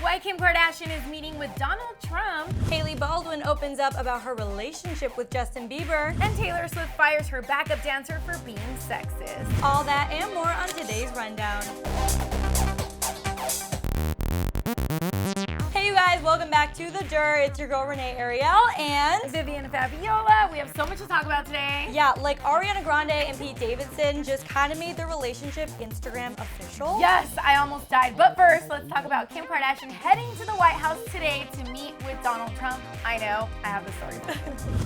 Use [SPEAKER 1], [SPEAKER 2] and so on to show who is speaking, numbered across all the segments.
[SPEAKER 1] Why Kim Kardashian is meeting with Donald Trump.
[SPEAKER 2] Hailey Baldwin opens up about her relationship with Justin Bieber.
[SPEAKER 1] And Taylor Swift fires her backup dancer for being sexist.
[SPEAKER 2] All that and more on today's rundown. Hey you guys, welcome back to The Dirt. It's your girl Renee Ariel and
[SPEAKER 1] Vivian Fabiola. We have so much to talk about today.
[SPEAKER 2] yeah, like Ariana Grande and Pete Davidson just kind of made their relationship Instagram official.
[SPEAKER 1] Yes, I almost died. But first, let's talk about Kim Kardashian heading to the White House today to meet with Donald Trump. I know, I have the story.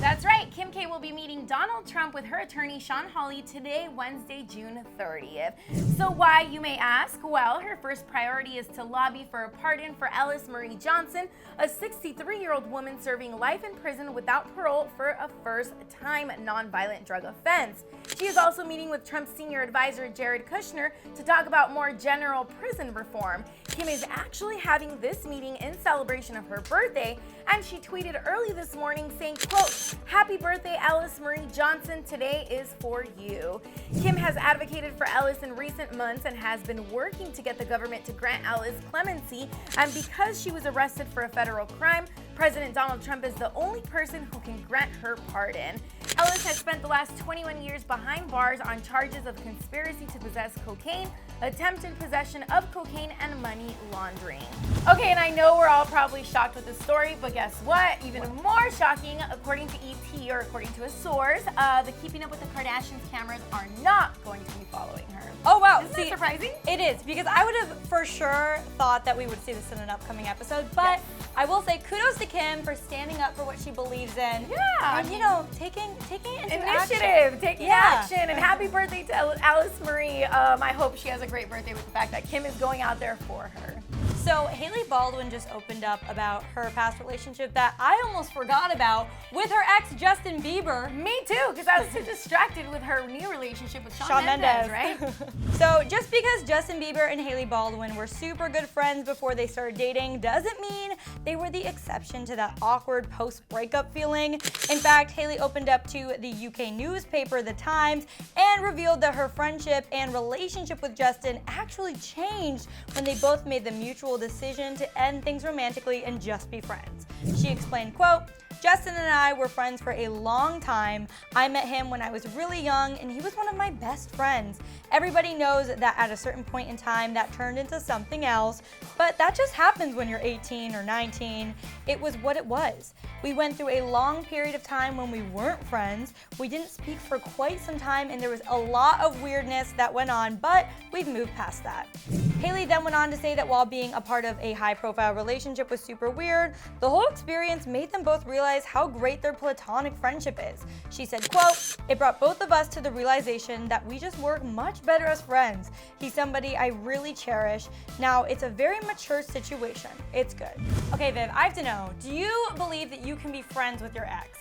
[SPEAKER 1] That's right, Kim K will be meeting Donald Trump with her attorney Shawn Mendes today, Wednesday, June 30th. So why, you may ask? Well, her first priority is to lobby for a pardon for Ellis Marie Johnson, a 63-year-old woman serving life in prison without parole for a first-time nonviolent drug offense. She is also meeting with Trump's senior advisor Jared Kushner to talk about more general prison reform. Kim is actually having this meeting in celebration of her birthday, and she tweeted early this morning saying, quote, "Happy birthday, Ellis Marie Johnson. Today is for you." Kim has advocated for Ellis in recent months and has been working to get the government to grant Ellis clemency, and because she was arrested for a federal crime, President Donald Trump is the only person who can grant her pardon. Ellis has spent the last 21 years behind bars on charges of conspiracy to possess cocaine, attempted possession of cocaine, and money laundering. Okay, and I know we're all probably shocked with this story, but guess what? Even more shocking, according to ET, or according to a source, the Keeping Up with the Kardashians cameras are not going to be following her.
[SPEAKER 2] Oh wow,
[SPEAKER 1] Isn't that surprising?
[SPEAKER 2] It is, because I would have for sure thought that we would see this in an upcoming episode, but I will say kudos to Kim for standing up for what she believes in.
[SPEAKER 1] Yeah.
[SPEAKER 2] And you know, taking it into
[SPEAKER 1] Initiative,
[SPEAKER 2] action.
[SPEAKER 1] taking action, and happy birthday to Ellis Marie. I hope she has a great birthday with the fact that Kim is going out there for her.
[SPEAKER 2] So Hailey Baldwin just opened up about her past relationship that I almost forgot about with her ex Justin Bieber.
[SPEAKER 1] Me too, because I was so distracted with her new relationship with Shawn Mendes, right?
[SPEAKER 2] So just because Justin Bieber and Hailey Baldwin were super good friends before they started dating doesn't mean they were the exception to that awkward post-breakup feeling. In fact, Hailey opened up to the UK newspaper The Times and revealed that her friendship and relationship with Justin actually changed when they both made the mutual decision to end things romantically and just be friends. She explained, quote, "Justin and I were friends for a long time. I met him when I was really young and he was one of my best friends. Everybody knows that at a certain point in time that turned into something else, but that just happens when you're 18 or 19. It was what it was. We went through a long period of time when we weren't friends. We didn't speak for quite some time and there was a lot of weirdness that went on, but we've moved past that." Hailey then went on to say that while being a part of a high-profile relationship was super weird, the whole experience made them both realize how great their platonic friendship is. She said, quote, "It brought both of us to the realization that we just work much better as friends. He's somebody I really cherish. Now, it's a very mature situation. It's good." Okay, Viv, I have to know, do you believe that you can be friends with your ex?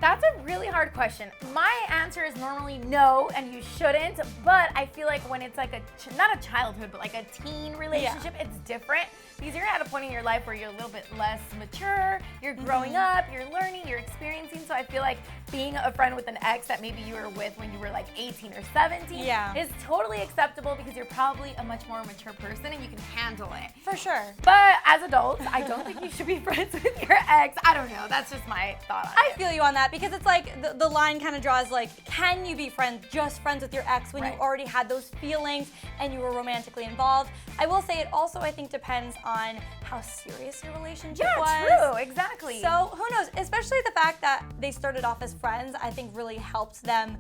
[SPEAKER 1] That's a really hard question. My answer is normally no, and you shouldn't, but I feel like when it's like not a childhood, but like a teen relationship, it's different because you're at a point in your life where you're a little bit less mature, you're growing up, you're learning, you're experiencing, so I feel like being a friend with an ex that maybe you were with when you were like 18 or 17 is totally acceptable because you're probably a much more mature person and you can handle it.
[SPEAKER 2] For sure.
[SPEAKER 1] But as adults, I don't think you should be friends with your ex. I don't know, that's just my thought on it.
[SPEAKER 2] I feel you on that because it's like the line kind of draws like, can you be just friends with your ex when you already had those feelings and you were romantically involved? I will say it also, I think, depends on how serious your relationship was.
[SPEAKER 1] Yeah, true, exactly.
[SPEAKER 2] So who knows, especially the fact that they started off as friends, I think really helps them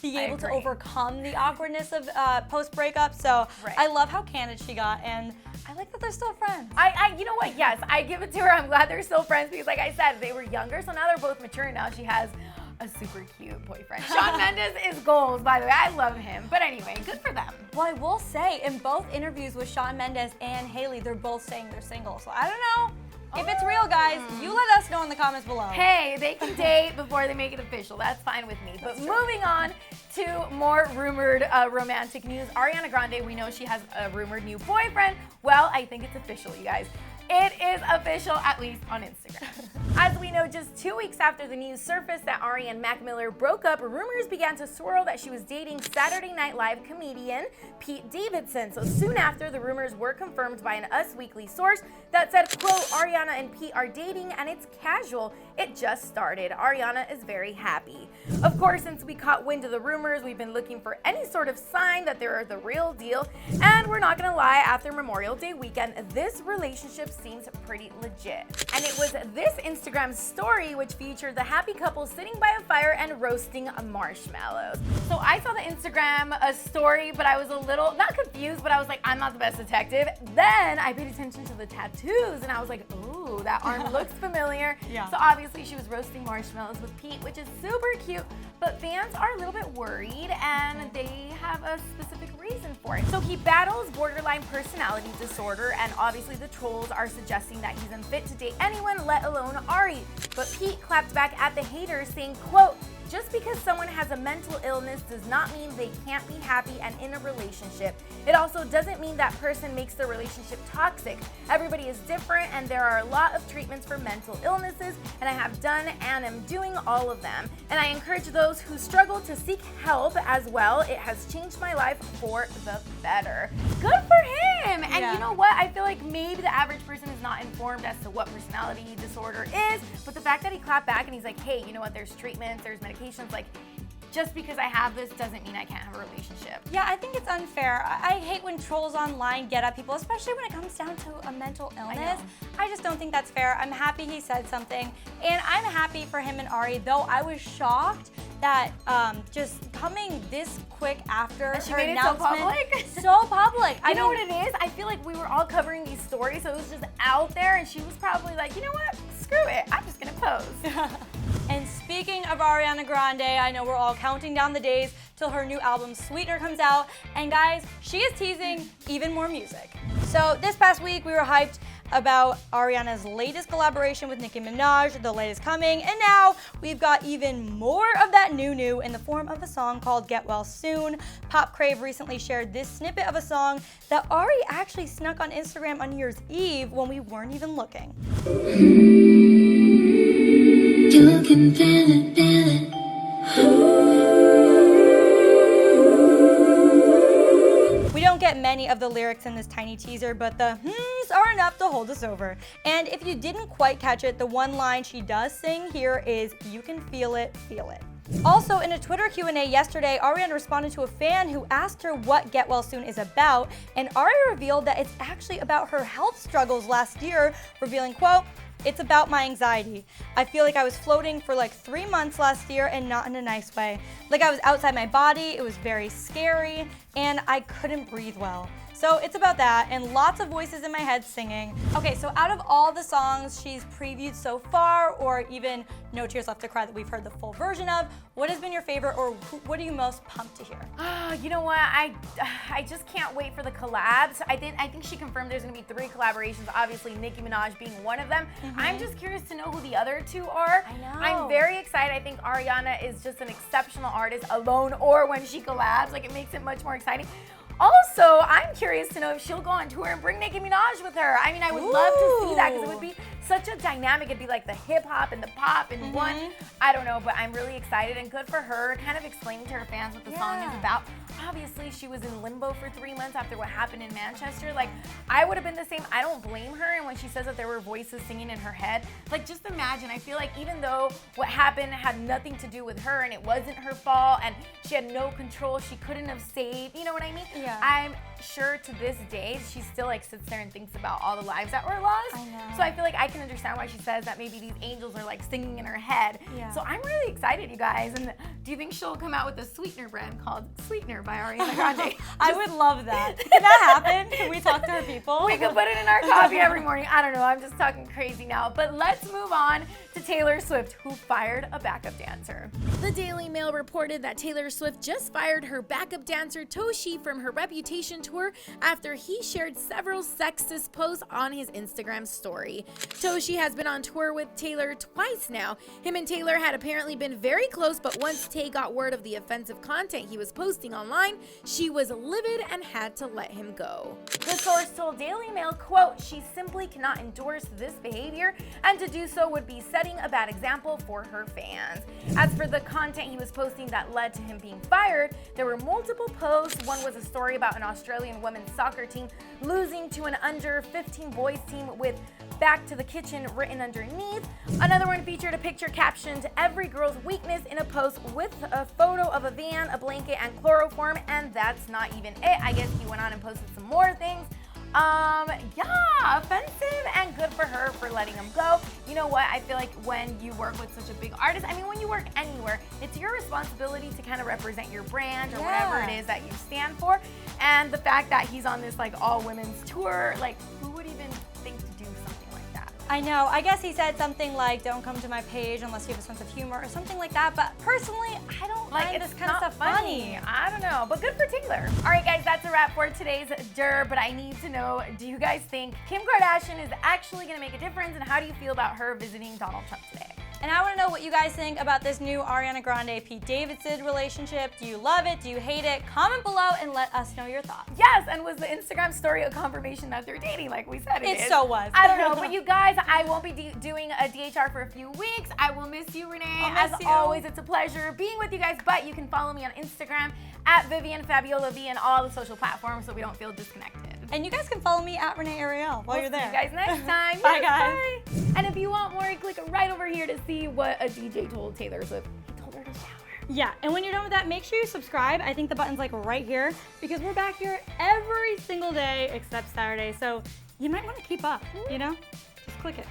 [SPEAKER 2] be able to overcome the awkwardness of post-breakup. So I love how candid she got, and I like that they're still friends.
[SPEAKER 1] You know what, yes, I give it to her. I'm glad they're still friends because like I said, they were younger, so now they're both mature. Now she has a super cute boyfriend. Shawn Mendes is goals, by the way. I love him. But anyway, good for them.
[SPEAKER 2] Well, I will say, in both interviews with Shawn Mendes and Hailey, they're both saying they're single. So I don't know. If it's real, guys, you let us know in the comments below.
[SPEAKER 1] Hey, they can date before they make it official. That's fine with me. But moving on to more rumored romantic news. Ariana Grande, we know she has a rumored new boyfriend. Well, I think it's official, you guys. It is official, at least on Instagram. As we know, just 2 weeks after the news surfaced that Ari and Mac Miller broke up, rumors began to swirl that she was dating Saturday Night Live comedian Pete Davidson. So soon after, the rumors were confirmed by an Us Weekly source that said, quote, Ariana and Pete are dating and it's casual. It just started. Ariana is very happy. Of course, since we caught wind of the rumors, we've been looking for any sort of sign that they're the real deal. And we're not gonna lie, after Memorial Day weekend, this relationship seems pretty legit. And it was this Instagram story which featured the happy couple sitting by a fire and roasting marshmallows. So I saw the Instagram story, but I was a little, not confused, but I was like, I'm not the best detective. Then I paid attention to the tattoos and I was like, ooh, that arm looks familiar.
[SPEAKER 2] Yeah.
[SPEAKER 1] So obviously she was roasting marshmallows with Pete, which is super cute, but fans are a little bit worried and they have a specific reason for it. So he battles borderline personality disorder, and obviously the trolls are suggesting that he's unfit to date anyone, let alone Ari. But Pete clapped back at the haters saying, quote, just because someone has a mental illness does not mean they can't be happy and in a relationship. It also doesn't mean that person makes the relationship toxic. Everybody is different and there are a lot of treatments for mental illnesses, and I have done and am doing all of them. And I encourage those who struggle to seek help as well. It has changed my life for the better. Good for him! And you know what? I feel like maybe the average person is not informed as to what personality disorder is, but the fact that he clapped back and he's like, hey, you know what? There's treatments, there's medications, like, just because I have this doesn't mean I can't have a relationship.
[SPEAKER 2] Yeah, I think it's unfair. I hate when trolls online get at people, especially when it comes down to a mental illness. I just don't think that's fair. I'm happy he said something, and I'm happy for him and Ari, though I was shocked that just coming this quick after
[SPEAKER 1] she
[SPEAKER 2] her
[SPEAKER 1] made it so
[SPEAKER 2] announcement.
[SPEAKER 1] public.
[SPEAKER 2] So public.
[SPEAKER 1] I know what it is? I feel like we were all covering these stories, so it was just out there, and she was probably like, you know what? Screw it. I'm just gonna post.
[SPEAKER 2] And speaking of Ariana Grande, I know we're all counting down the days till her new album Sweetener comes out, and guys, she is teasing even more music. So this past week we were hyped about Ariana's latest collaboration with Nicki Minaj, the latest coming, and now we've got even more of that new in the form of a song called Get Well Soon. Pop Crave recently shared this snippet of a song that Ari actually snuck on Instagram on New Year's Eve when we weren't even looking.
[SPEAKER 3] You can feel it, feel it.
[SPEAKER 2] We don't get many of the lyrics in this tiny teaser, but the are enough to hold us over. And if you didn't quite catch it, the one line she does sing here is, you can feel it, feel it. Also, in a Twitter Q&A yesterday, Ariana responded to a fan who asked her what Get Well Soon is about, and Ari revealed that it's actually about her health struggles last year, revealing, quote, it's about my anxiety. I feel like I was floating for like 3 months last year, and not in a nice way. Like I was outside my body, it was very scary, and I couldn't breathe well. So it's about that, and lots of voices in my head singing. Okay, so out of all the songs she's previewed so far, or even No Tears Left to Cry that we've heard the full version of, what has been your favorite, or what are you most pumped to hear?
[SPEAKER 1] You know what? I just can't wait for the collabs. I think she confirmed there's gonna be 3 collaborations, obviously Nicki Minaj being one of them. I'm just curious to know who the other 2 are.
[SPEAKER 2] I know.
[SPEAKER 1] I'm very excited. I think Ariana is just an exceptional artist, alone or when she collabs. Like, it makes it much more exciting. Also, I'm curious to know if she'll go on tour and bring Nicki Minaj with her. I mean, I would love to see that, because it would be such a dynamic. It'd be like the hip hop and the pop in one. I don't know, but I'm really excited, and good for her, kind of explaining to her fans what the song is about. Obviously, she was in limbo for 3 months after what happened in Manchester. Like, I would have been the same. I don't blame her, and when she says that there were voices singing in her head, like, just imagine. I feel like even though what happened had nothing to do with her, and it wasn't her fault, and she had no control, she couldn't have saved, you know what I mean?
[SPEAKER 2] Yeah.
[SPEAKER 1] I'm sure to this day, she still like sits there and thinks about all the lives that were lost.
[SPEAKER 2] I know.
[SPEAKER 1] So I feel like I can understand why she says that maybe these angels are like singing in her head.
[SPEAKER 2] Yeah.
[SPEAKER 1] So I'm really excited, you guys. And do you think she'll come out with a sweetener brand called Sweetener by Ariana Grande?
[SPEAKER 2] I would love that. Can that happen? Can we talk to her people?
[SPEAKER 1] We could put it in our coffee every morning. I don't know, I'm just talking crazy now. But let's move on to Taylor Swift, who fired a backup dancer. The Daily Mail reported that Taylor Swift just fired her backup dancer Toshi from her Reputation tour after he shared several sexist posts on his Instagram story. Toshi has been on tour with Taylor twice now. Him and Taylor had apparently been very close, but once Tay got word of the offensive content he was posting online, she was livid and had to let him go. The source told Daily Mail, quote, "She simply cannot endorse this behavior, and to do so would be setting a bad example for her fans." As for the content he was posting that led to him being fired, there were multiple posts. One was a story about an Australian women's soccer team losing to an under 15 boys team with "back to the kitchen" written underneath. Another one featured a picture captioned "every girl's weakness" in a post with a photo of a van, a blanket, and chloroform, and that's not even it. I guess he went on and posted some more things. Yeah, offensive, and good for her for letting him go. You know what? I feel like when you work with such a big artist, I mean, when you work anywhere, it's your responsibility to kind of represent your brand or whatever it is that you stand for. And the fact that he's on this like all women's tour, like who would even think to do something like that?
[SPEAKER 2] I know. I guess he said something like, "Don't come to my page unless you have a sense of humor," or something like that. But personally, I don't find this kind of stuff funny.
[SPEAKER 1] I don't know, but good for Taylor. All right, guys, that's a wrap for today's Dur. But I need to know, do you guys think Kim Kardashian is actually going to make a difference, and how do you feel about her visiting Donald Trump today?
[SPEAKER 2] And I want to know what you guys think about this new Ariana Grande Pete Davidson relationship. Do you love it? Do you hate it? Comment below and let us know your thoughts.
[SPEAKER 1] Yes, and was the Instagram story a confirmation that they're dating, like we said it is?
[SPEAKER 2] So was.
[SPEAKER 1] I don't know, but you guys, I won't be doing a DHR for a few weeks. I will miss you, Renee.
[SPEAKER 2] I'll miss you.
[SPEAKER 1] Always, it's a pleasure being with you guys, but you can follow me on Instagram at Vivian Fabiola V and all the social platforms so we don't feel disconnected.
[SPEAKER 2] And you guys can follow me at Renee Ariel while you're there.
[SPEAKER 1] See you guys next time.
[SPEAKER 2] Bye,
[SPEAKER 1] Yes,
[SPEAKER 2] guys.
[SPEAKER 1] bye. And if you want more, click right over here to see what a DJ told Taylor Swift. He told her to shower.
[SPEAKER 2] Yeah, and when you're done with that, make sure you subscribe. I think the button's like right here because we're back here every single day except Saturday. So you might want to keep up, you know? Just click it.